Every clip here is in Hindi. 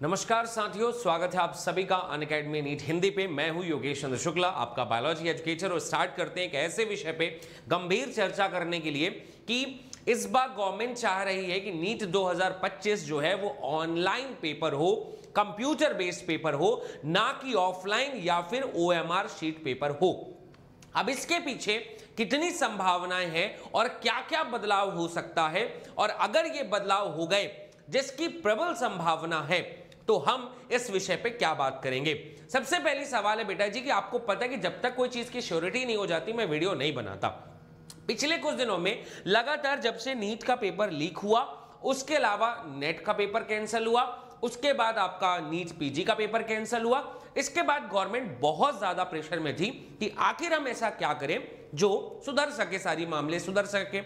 नमस्कार साथियों, स्वागत है आप सभी का अनअकैडमी नीट हिंदी पे। मैं हूं योगेश चंद्र शुक्ला, आपका बायोलॉजी एजुकेटर। और स्टार्ट करते हैं एक ऐसे विषय पे गंभीर चर्चा करने के लिए कि इस बार गवर्नमेंट चाह रही है कि नीट 2025 जो है वो ऑनलाइन पेपर हो, कंप्यूटर बेस्ड पेपर हो, ना कि ऑफलाइन या फिर OMR शीट पेपर हो। अब इसके पीछे कितनी संभावनाएं हैं और क्या क्या बदलाव हो सकता है, और अगर ये बदलाव हो गए जिसकी प्रबल संभावना है तो हम इस विषय पे क्या बात करेंगे। सबसे पहली सवाल है बेटा जी कि आपको पता है कि जब तक कोई चीज की श्योरिटी नहीं हो जाती मैं वीडियो नहीं बनाता। पिछले कुछ दिनों में लगातार जब से नीट का पेपर लीक हुआ, उसके अलावा नेट का पेपर कैंसिल हुआ, उसके बाद आपका नीट PG का पेपर कैंसिल हुआ, इसके बाद गवर्नमेंट बहुत ज्यादा प्रेशर में थी कि आखिर हम ऐसा क्या करें जो सुधर सके, सारी मामले सुधर सके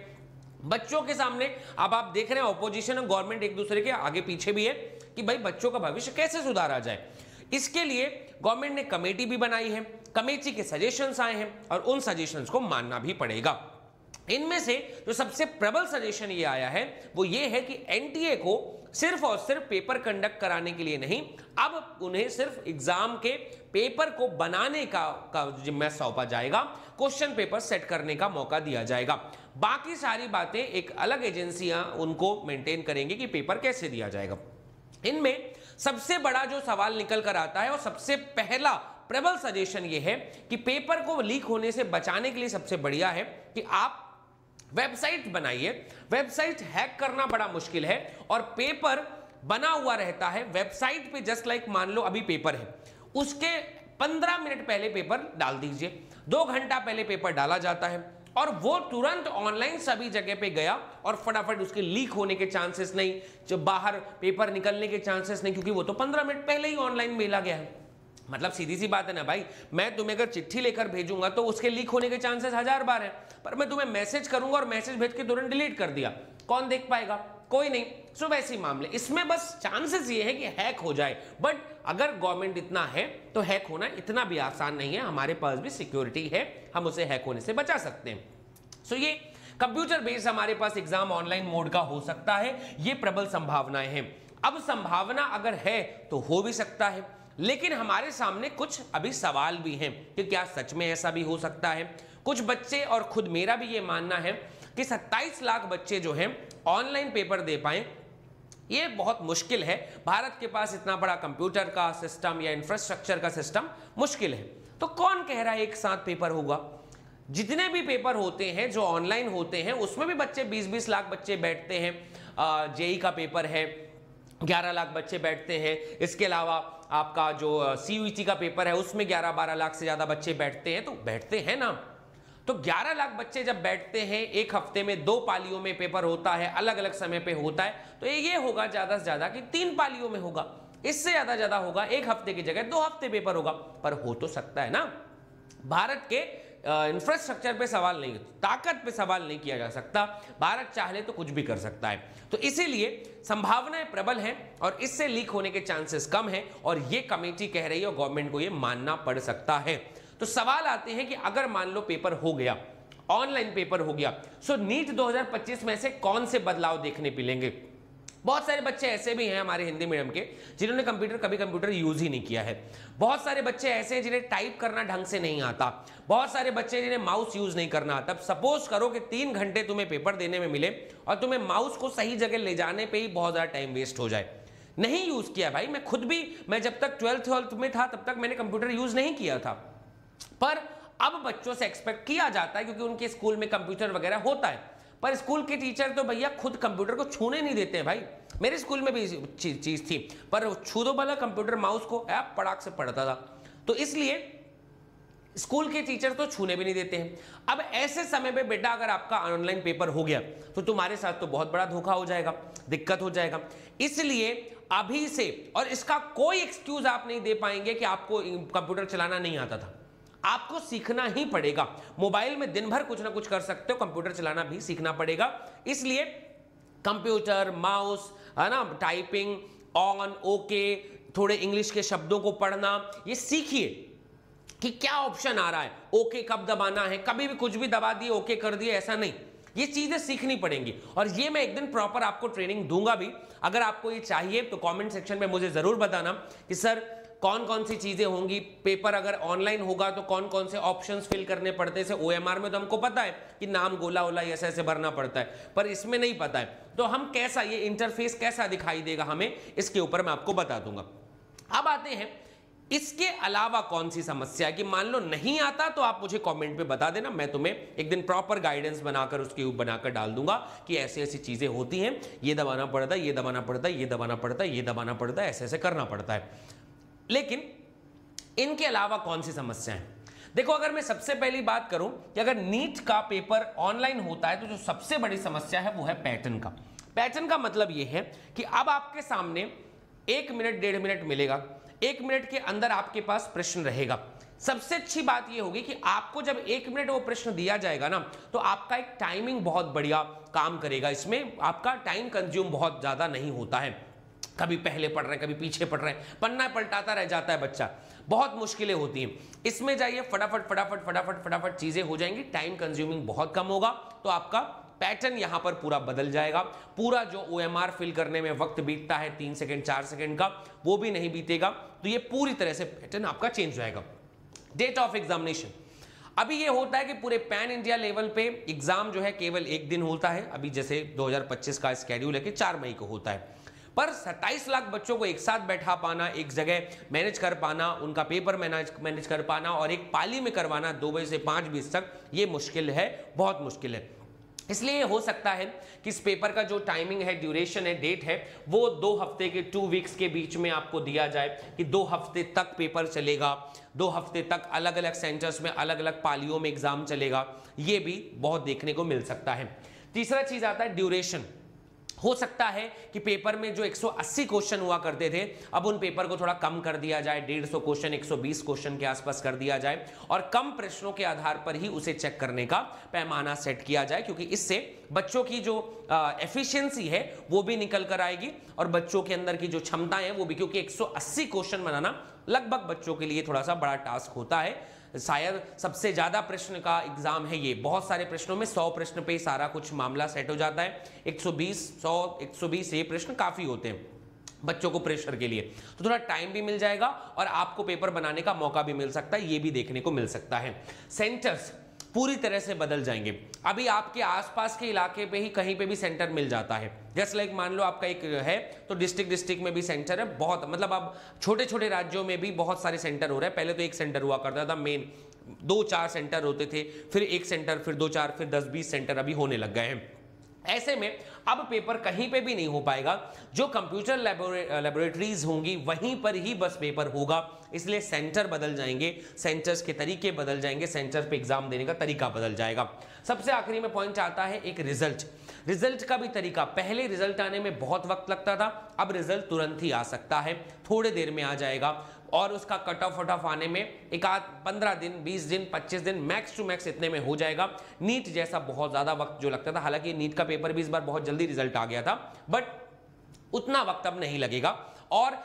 बच्चों के सामने। अब आप देख रहे हैं ऑपोजिशन और गवर्नमेंट एक दूसरे के आगे पीछे भी है कि भाई बच्चों का भविष्य कैसे सुधारा जाए। इसके लिए गवर्नमेंट ने कमेटी भी बनाई है, कमेटी के सजेशंस आए हैं और उन सजेशंस को मानना भी पड़ेगा। इनमें से जो सबसे प्रबल सजेशन ये आया है वो ये है कि NTA को सिर्फ और सिर्फ पेपर कंडक्ट कराने के लिए नहीं, अब उन्हें सिर्फ एग्जाम के पेपर को बनाने का जिम्मा सौंपा जाएगा, क्वेश्चन पेपर सेट करने का मौका दिया जाएगा। बाकी सारी बातें एक अलग एजेंसियां उनको मेंटेन करेंगी कि पेपर कैसे दिया जाएगा। इनमें सबसे बड़ा जो सवाल निकल कर आता है और सबसे पहला प्रबल सजेशन यह है कि पेपर को लीक होने से बचाने के लिए सबसे बढ़िया है कि आप वेबसाइट बनाइए। वेबसाइट हैक करना बड़ा मुश्किल है और पेपर बना हुआ रहता है वेबसाइट पे। जस्ट लाइक मान लो अभी पेपर है, उसके 15 मिनट पहले पेपर डाल दीजिए, 2 घंटा पहले पेपर डाला जाता है और वो तुरंत ऑनलाइन सभी जगह पे गया और फटाफट उसके लीक होने के चांसेस नहीं, जब बाहर पेपर निकलने के चांसेस नहीं, क्योंकि वो तो 15 मिनट पहले ही ऑनलाइन मिला गया है। मतलब सीधी सी बात है ना भाई, मैं तुम्हें अगर चिट्ठी लेकर भेजूंगा तो उसके लीक होने के चांसेस 1000 बार हैं, पर मैं तुम्हें मैसेज करूंगा और मैसेज भेज के तुरंत डिलीट कर दिया, कौन देख पाएगा? कोई नहीं। सो वैसे ही मामले, इसमें बस चांसेस ये है कि हैक हो जाए, बट अगर गवर्नमेंट इतना है तो हैक होना इतना भी आसान नहीं है। हमारे पास भी सिक्योरिटी है, हम उसे हैक होने से बचा सकते हैं। सो ये कंप्यूटर बेस्ड हमारे पास एग्जाम ऑनलाइन मोड का हो सकता है, ये प्रबल संभावनाएं हैं। अब संभावना अगर है तो हो भी सकता है, लेकिन हमारे सामने कुछ अभी सवाल भी हैं कि क्या सच में ऐसा भी हो सकता है। कुछ बच्चे और खुद मेरा भी ये मानना है कि 27 लाख बच्चे जो हैं ऑनलाइन पेपर दे पाएं, ये बहुत मुश्किल है। भारत के पास इतना बड़ा कंप्यूटर का सिस्टम या इंफ्रास्ट्रक्चर का सिस्टम मुश्किल है। तो कौन कह रहा है एक साथ पेपर होगा? जितने भी पेपर होते हैं जो ऑनलाइन होते हैं उसमें भी बच्चे 20-20 लाख बच्चे बैठते हैं। JEE का पेपर है, 11 लाख बच्चे बैठते हैं। इसके अलावा आपका जो CUET का पेपर है उसमें 11-12 लाख से ज्यादा बच्चे बैठते हैं। तो बैठते हैं ना, तो 11 लाख बच्चे जब बैठते हैं, एक हफ्ते में 2 पालियों में पेपर होता है, अलग अलग समय पे होता है, तो ये होगा ज्यादा से ज्यादा कि 3 पालियों में होगा। इससे ज्यादा होगा, एक हफ्ते की जगह 2 हफ्ते पेपर होगा। पर हो तो सकता है ना। भारत के इंफ्रास्ट्रक्चर पे सवाल नहीं, ताकत पे सवाल नहीं किया जा सकता। भारत चाहे तो कुछ भी कर सकता है। तो इसीलिए संभावनाएं प्रबल हैं और इससे लीक होने के चांसेस कम हैं, और ये कमेटी कह रही है और गवर्नमेंट को ये मानना पड़ सकता है। तो सवाल आते हैं कि अगर मान लो पेपर हो गया, ऑनलाइन पेपर हो गया, सो नीट 2025 में से कौन से बदलाव देखने मिलेंगे? बहुत सारे बच्चे ऐसे भी हैं हमारे हिंदी मीडियम के जिन्होंने कभी कंप्यूटर यूज ही नहीं किया है। बहुत सारे बच्चे ऐसे हैं जिन्हें टाइप करना ढंग से नहीं आता। बहुत सारे बच्चे जिन्हें माउस यूज नहीं करना आता। अब सपोज करो कि 3 घंटे तुम्हें पेपर देने में मिले और तुम्हें माउस को सही जगह ले जाने पे ही बहुत ज्यादा टाइम वेस्ट हो जाए। नहीं यूज किया भाई, मैं खुद भी, मैं जब तक 12th में था तब तक मैंने कंप्यूटर यूज नहीं किया था, पर अब बच्चों से एक्सपेक्ट किया जाता है क्योंकि उनके स्कूल में कंप्यूटर वगैरह होता है। पर स्कूल के टीचर तो भैया खुद कंप्यूटर को छूने नहीं देते हैं भाई। मेरे स्कूल में भी चीज थी, पर छू दो भला कंप्यूटर, माउस को ऐप पड़ाक से पड़ता था। तो इसलिए स्कूल के टीचर तो छूने भी नहीं देते हैं। अब ऐसे समय पे बेटा अगर आपका ऑनलाइन पेपर हो गया तो तुम्हारे साथ तो बहुत बड़ा धोखा हो जाएगा, दिक्कत हो जाएगा। इसलिए अभी से, और इसका कोई एक्सक्यूज आप नहीं दे पाएंगे कि आपको कंप्यूटर चलाना नहीं आता था, आपको सीखना ही पड़ेगा। मोबाइल में दिन भर कुछ ना कुछ कर सकते हो, कंप्यूटर चलाना भी सीखना पड़ेगा। इसलिए कंप्यूटर, माउस, है ना, टाइपिंग ऑन, ओके, थोड़े इंग्लिश के शब्दों को पढ़ना, ये सीखिए कि क्या ऑप्शन आ रहा है, ओके कब दबाना है। कभी भी कुछ भी दबा दिए ओके कर दिए, ऐसा नहीं। ये चीजें सीखनी पड़ेंगी और ये मैं एक दिन प्रॉपर आपको ट्रेनिंग दूंगा भी। अगर आपको ये चाहिए तो कमेंट सेक्शन में मुझे जरूर बताना कि सर कौन कौन सी चीजें होंगी, पेपर अगर ऑनलाइन होगा तो कौन कौन से ऑप्शंस फिल करने पड़ते हैं। जैसे ओएमआर में तो हमको पता है कि नाम गोला ओला ऐसे ऐसे भरना पड़ता है, पर इसमें नहीं पता है, तो हम कैसा ये इंटरफेस कैसा दिखाई देगा हमें, इसके ऊपर मैं आपको बता दूंगा। अब आते हैं इसके अलावा कौन सी समस्या है कि मान लो नहीं आता तो आप मुझे कमेंट पे बता देना, मैं तुम्हें एक दिन प्रॉपर गाइडेंस बनाकर उसके ऊपर बनाकर डाल दूंगा कि ऐसी ऐसी चीजें होती हैं, ये दबाना पड़ता है, ये दबाना पड़ता है, ये दबाना पड़ता है, ये दबाना पड़ता है, ऐसे ऐसे करना पड़ता है। लेकिन इनके अलावा कौन सी समस्या है? देखो, अगर मैं सबसे पहली बात करूं कि अगर नीट का पेपर ऑनलाइन होता है तो जो सबसे बड़ी समस्या है वो है पैटर्न का। पैटर्न का मतलब ये है कि अब आपके सामने 1 मिनट 1.5 मिनट मिलेगा, 1 मिनट के अंदर आपके पास प्रश्न रहेगा। सबसे अच्छी बात यह होगी कि आपको जब 1 मिनट वो प्रश्न दिया जाएगा ना तो आपका एक टाइमिंग बहुत बढ़िया काम करेगा, इसमें आपका टाइम कंज्यूम बहुत ज्यादा नहीं होता है। कभी पहले पढ़ रहे हैं, कभी पीछे पढ़ रहे हैं, पन्ना पलटाता रह जाता है बच्चा, बहुत मुश्किलें होती हैं। इसमें जाइए फटाफट फटाफट फटाफट फटाफट चीजें हो जाएंगी, टाइम कंज्यूमिंग बहुत कम होगा, तो आपका पैटर्न यहां पर पूरा बदल जाएगा। पूरा जो ओएमआर फिल करने में वक्त बीतता है 3 सेकंड 4 सेकंड का, वो भी नहीं बीतेगा, तो ये पूरी तरह से पैटर्न आपका चेंज हो जाएगा। डेट ऑफ एग्जामिनेशन, अभी ये होता है कि पूरे पैन इंडिया लेवल पे एग्जाम जो है केवल 1 दिन होता है। अभी जैसे 2025 का स्केड्यूल है कि 4 मई को होता है, पर 27 लाख बच्चों को एक साथ बैठा पाना, एक जगह मैनेज कर पाना, उनका पेपर मैनेज कर पाना और एक पाली में करवाना 2 बजे से 5:20 तक, ये मुश्किल है, बहुत मुश्किल है। इसलिए हो सकता है कि इस पेपर का जो टाइमिंग है, ड्यूरेशन है, डेट है, वो 2 हफ्ते के 2 वीक्स के बीच में आपको दिया जाए कि 2 हफ्ते तक पेपर चलेगा, 2 हफ्ते तक अलग अलग सेंटर्स में अलग अलग पालियों में एग्जाम चलेगा, ये भी बहुत देखने को मिल सकता है। तीसरा चीज आता है ड्यूरेशन। हो सकता है कि पेपर में जो 180 क्वेश्चन हुआ करते थे, अब उन पेपर को थोड़ा कम कर दिया जाए, 150 क्वेश्चन 120 क्वेश्चन के आसपास कर दिया जाए और कम प्रश्नों के आधार पर ही उसे चेक करने का पैमाना सेट किया जाए, क्योंकि इससे बच्चों की जो एफिशिएंसी है वो भी निकल कर आएगी और बच्चों के अंदर की जो क्षमताएं हैं वो भी, क्योंकि 180 क्वेश्चन बनाना लगभग बच्चों के लिए थोड़ा सा बड़ा टास्क होता है। शायद सबसे ज्यादा प्रश्न का एग्जाम है ये, बहुत सारे प्रश्नों में 100 प्रश्न पे सारा कुछ मामला सेट हो जाता है। 120 100 120 ये प्रश्न काफी होते हैं बच्चों को प्रेशर के लिए, तो थोड़ा टाइम भी मिल जाएगा और आपको पेपर बनाने का मौका भी मिल सकता है, ये भी देखने को मिल सकता है। सेंटर्स पूरी तरह से बदल जाएंगे। अभी आपके आसपास के इलाके पे ही कहीं पे भी सेंटर मिल जाता है, जैसे लाइक मान लो आपका एक है तो डिस्ट्रिक्ट में भी सेंटर है, बहुत मतलब अब छोटे छोटे राज्यों में भी बहुत सारे सेंटर हो रहे हैं। पहले तो एक सेंटर हुआ करता था, मेन 2-4 सेंटर होते थे, फिर एक सेंटर, फिर 2-4, फिर 10-20 सेंटर अभी होने लग गए हैं। ऐसे में अब पेपर कहीं पे भी नहीं हो पाएगा, जो कंप्यूटर लेबोरेटरीज होंगी वहीं पर ही बस पेपर होगा, इसलिए सेंटर बदल जाएंगे, सेंटर्स के तरीके बदल जाएंगे, सेंटर पे एग्जाम देने का तरीका बदल जाएगा। सबसे आखिरी में पॉइंट आता है एक रिजल्ट का भी तरीका। पहले रिजल्ट आने में बहुत वक्त लगता था, अब रिजल्ट तुरंत ही आ सकता है, थोड़े देर में आ जाएगा और उसका कट ऑफ आने में एक आध 15 दिन 20 दिन 25 दिन मैक्स टू मैक्स इतने में हो जाएगा। नीट जैसा बहुत ज्यादा वक्त जो लगता था, हालांकि नीट का पेपर भी इस बार बहुत जल्दी रिजल्ट आ गया था, बट उतना वक्त अब नहीं लगेगा और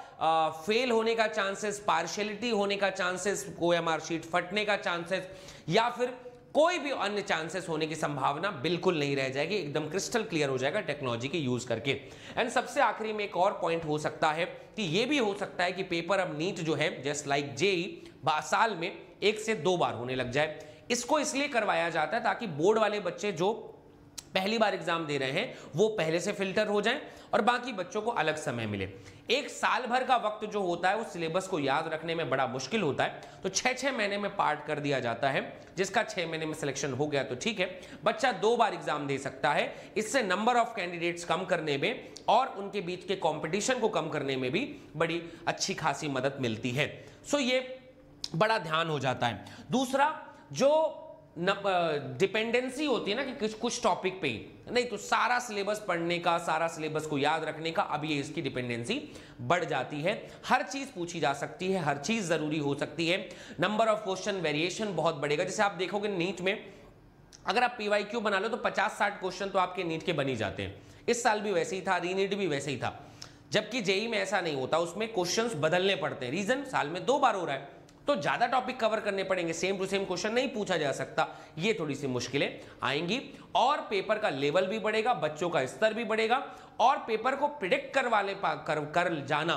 फेल होने का चांसेस, पार्शियलिटी होने का चांसेस, ओएमआर शीट फटने का चांसेस या फिर कोई भी अन्य चांसेस होने की संभावना बिल्कुल नहीं रह जाएगी, एकदम क्रिस्टल क्लियर हो जाएगा टेक्नोलॉजी के यूज करके। एंड सबसे आखिरी में एक और पॉइंट हो सकता है कि यह भी हो सकता है कि पेपर अब नीट जो है जस्ट लाइक जेई साल में 1 से 2 बार होने लग जाए। इसको इसलिए करवाया जाता है ताकि बोर्ड वाले बच्चे जो पहली बार एग्जाम दे रहे हैं वो पहले से फिल्टर हो जाएं और बाकी बच्चों को अलग समय मिले। एक साल भर का वक्त जो होता है उस सिलेबस को याद रखने में बड़ा मुश्किल होता है, तो 6-6 महीने में पार्ट कर दिया जाता है, जिसका 6 महीने में सिलेक्शन हो गया तो ठीक है, बच्चा 2 बार एग्जाम दे सकता है। इससे नंबर ऑफ कैंडिडेट्स कम करने में और उनके बीच के कंपटीशन को कम करने में भी बड़ी अच्छी खासी मदद मिलती है। सो ये बड़ा ध्यान हो जाता है। दूसरा, जो डिपेंडेंसी होती है ना कि कुछ टॉपिक पे ही नहीं तो सारा सिलेबस पढ़ने का, सारा सिलेबस को याद रखने का, अब ये इसकी डिपेंडेंसी बढ़ जाती है। हर चीज पूछी जा सकती है, हर चीज जरूरी हो सकती है, नंबर ऑफ क्वेश्चन वेरिएशन बहुत बढ़ेगा। जैसे आप देखोगे नीट में अगर आप पीवाईक्यू बना लो तो 50-60 क्वेश्चन तो आपके नीट के बन ही जाते हैं। इस साल भी वैसे ही था, रीनीट भी वैसे ही था, जबकि जेई में ऐसा नहीं होता, उसमें क्वेश्चंस बदलने पड़ते हैं। रीजन, साल में 2 बार हो रहा है तो ज्यादा टॉपिक कवर करने पड़ेंगे, सेम टू सेम क्वेश्चन नहीं पूछा जा सकता, ये थोड़ी सी मुश्किलें आएंगी और पेपर का लेवल भी बढ़ेगा, बच्चों का स्तर भी बढ़ेगा और पेपर को प्रिडिक्ट कर जाना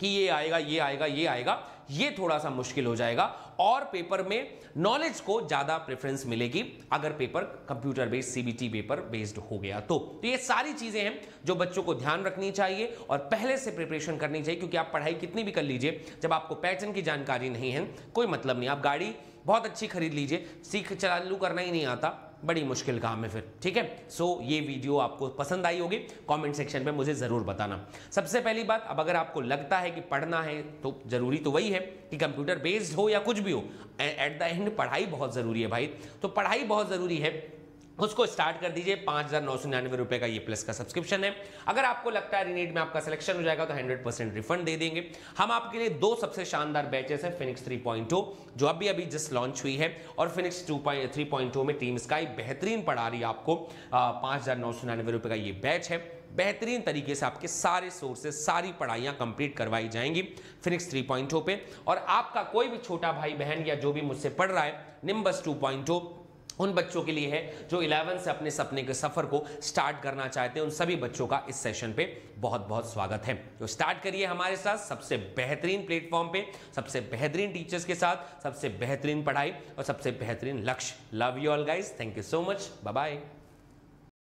कि ये आएगा ये आएगा ये आएगा, ये थोड़ा सा मुश्किल हो जाएगा और पेपर में नॉलेज को ज्यादा प्रेफरेंस मिलेगी अगर paper computer based CBT paper based हो गया तो ये सारी चीजें हैं जो बच्चों को ध्यान रखनी चाहिए और पहले से प्रिपरेशन करनी चाहिए, क्योंकि आप पढ़ाई कितनी भी कर लीजिए, जब आपको पैटर्न की जानकारी नहीं है कोई मतलब नहीं। आप गाड़ी बहुत अच्छी खरीद लीजिए, सीख चालू करना ही नहीं आता, बड़ी मुश्किल काम है फिर, ठीक है। सो ये वीडियो आपको पसंद आई होगी, कमेंट सेक्शन में मुझे जरूर बताना। सबसे पहली बात, अब अगर आपको लगता है कि पढ़ना है तो जरूरी तो वही है कि कंप्यूटर बेस्ड हो या कुछ भी हो, एट द एंड पढ़ाई बहुत जरूरी है भाई, तो पढ़ाई बहुत जरूरी है, उसको स्टार्ट कर दीजिए। 5,999 रुपए का ये प्लस का सब्सक्रिप्शन है। अगर आपको लगता है रीनीट में आपका सिलेक्शन हो जाएगा तो 100% रिफंड दे देंगे। हम आपके लिए 2 सबसे शानदार बैचेस हैं, फिनिक्स 3.0 जो अभी जस्ट लॉन्च हुई है और फिनिक्स 3.0 में टीम स्काई बेहतरीन पढ़ा रही है आपको। 5,999 रुपए का ये बैच है, बेहतरीन तरीके से आपके सारे सोर्सेस सारी पढ़ाइयां कंप्लीट करवाई जाएंगी फिनिक्स 3.0 पे। और आपका कोई भी छोटा भाई बहन या जो भी मुझसे पढ़ रहा है निम्बस 2.0 उन बच्चों के लिए है जो 11 से अपने सपने के सफर को स्टार्ट करना चाहते हैं, उन सभी बच्चों का इस सेशन पे बहुत बहुत स्वागत है। तो स्टार्ट करिए हमारे साथ सबसे बेहतरीन प्लेटफॉर्म पे, सबसे बेहतरीन टीचर्स के साथ, सबसे बेहतरीन पढ़ाई और सबसे बेहतरीन लक्ष्य। Love you all guys, thank you so much, bye bye.